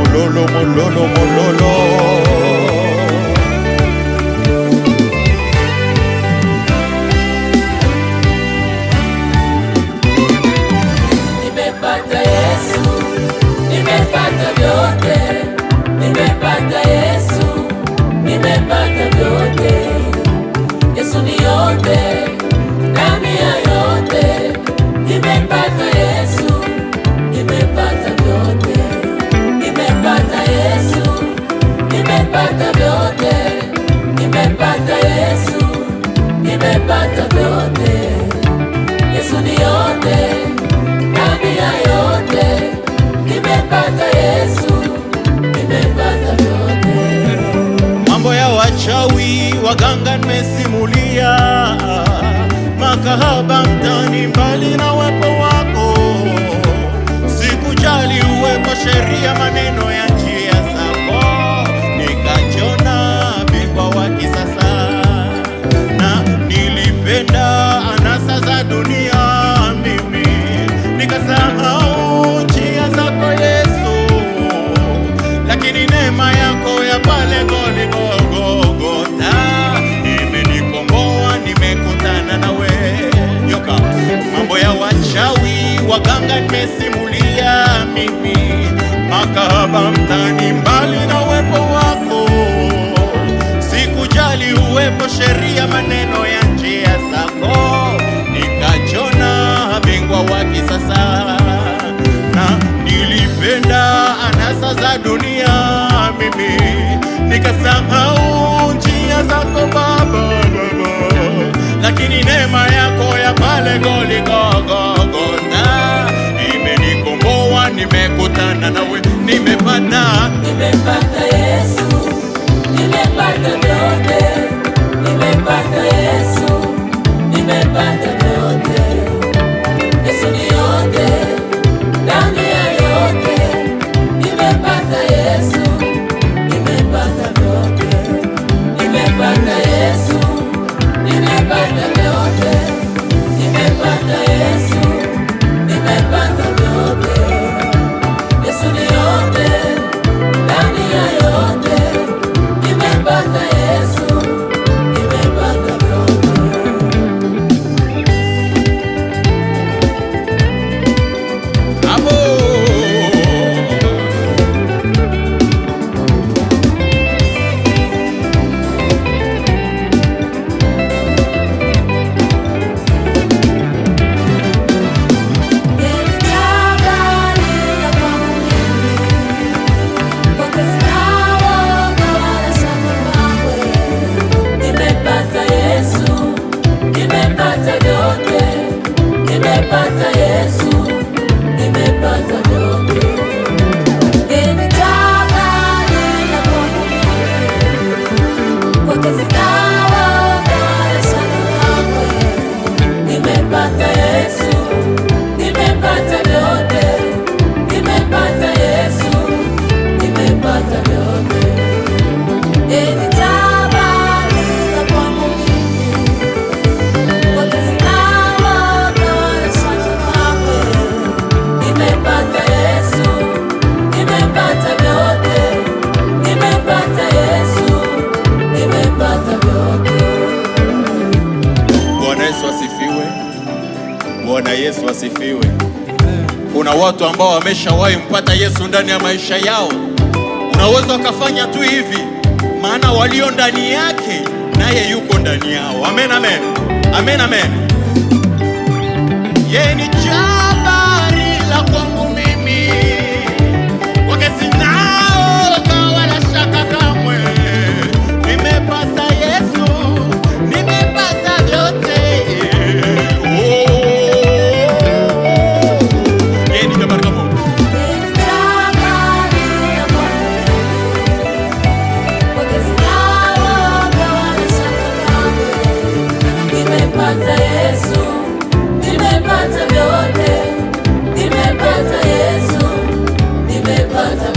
mololo, mololo, mololo. Nimepata Yesu, nimepata vyote. Nimepata Yesu, nimepata vyote. Yesu ni yote, ndani ya yote. Nimepata Yesu, nimepata vyote. Nimepata Yesu, nimepata vyote. Nimepata Yesu, nimepata vyote. Yesu ni yote, ndani ya yote. Nimepata Yesu, nimepata vyote. Mambo ya wachawi waganga nimesimulia, makahaba mtani mbali na uwepo wako. Sikujali uwepo sheria, maneno ya njia zako, nikachona bingwa wa kisasa. Na nilipenda anasa za dunia mimi, nikasahau njia zako Yesu. Lakini neema yako ya pale Golgotha imenikomboa, nimekutana nawe. Yoka mambo ya wachawi waganga nimesimulia mimi, makahaba mtani mbali na uwepo wako. Sikujali uwepo sheria, maneno ya njia zako, nikachona bingwa wa kisasa. Na nilipenda anasa za dunia mimi, nikasahau njia zako Baba. Lakini neema yako ya pale Golgotha imenikomboa, nimekutana nawe. Nimepata Yesu, nimepata vyote. Nimepata Yesu, nimepata vyote. Yesu ni yote, ndani ya yote. Nimepata Yesu, nimepata vyote. Nimepata Yesu, nimepata vyote. Nimepata Yesu, nimepata vyote. Yesu ni yote, ndani ya yote. Nimepata Yesu, nimepata vyote. Amo Nimepata Yesu, nimepata vyote. Nimepata Yesu, nimepata vyote. Nimepata Yesu, nimepata vyote. Nimepata Yesu, nimepata vyote. Nimepata Yesu, nimepata vyote. Nimepata Yesu, nimepata vyote. Bwana Yesu asifiwe. Bwana Yesu asifiwe. Kuna watu ambao wameshawahi mpata Yesu ndani ya maisha yao. Unaweza ukafanya tu hivi, maana walio ndani yake naye yuko ndani yao. Amen, amen. Amen, amen. Yeye ni jabari la kwangu mimi, kwake sina wala shaka kamwe. Nimepata Yesu, nimepata vyote. Yeye ni jabari la kwangu. Nimepata Yesu, nimepata vyote. Nimepata Yesu, nimepata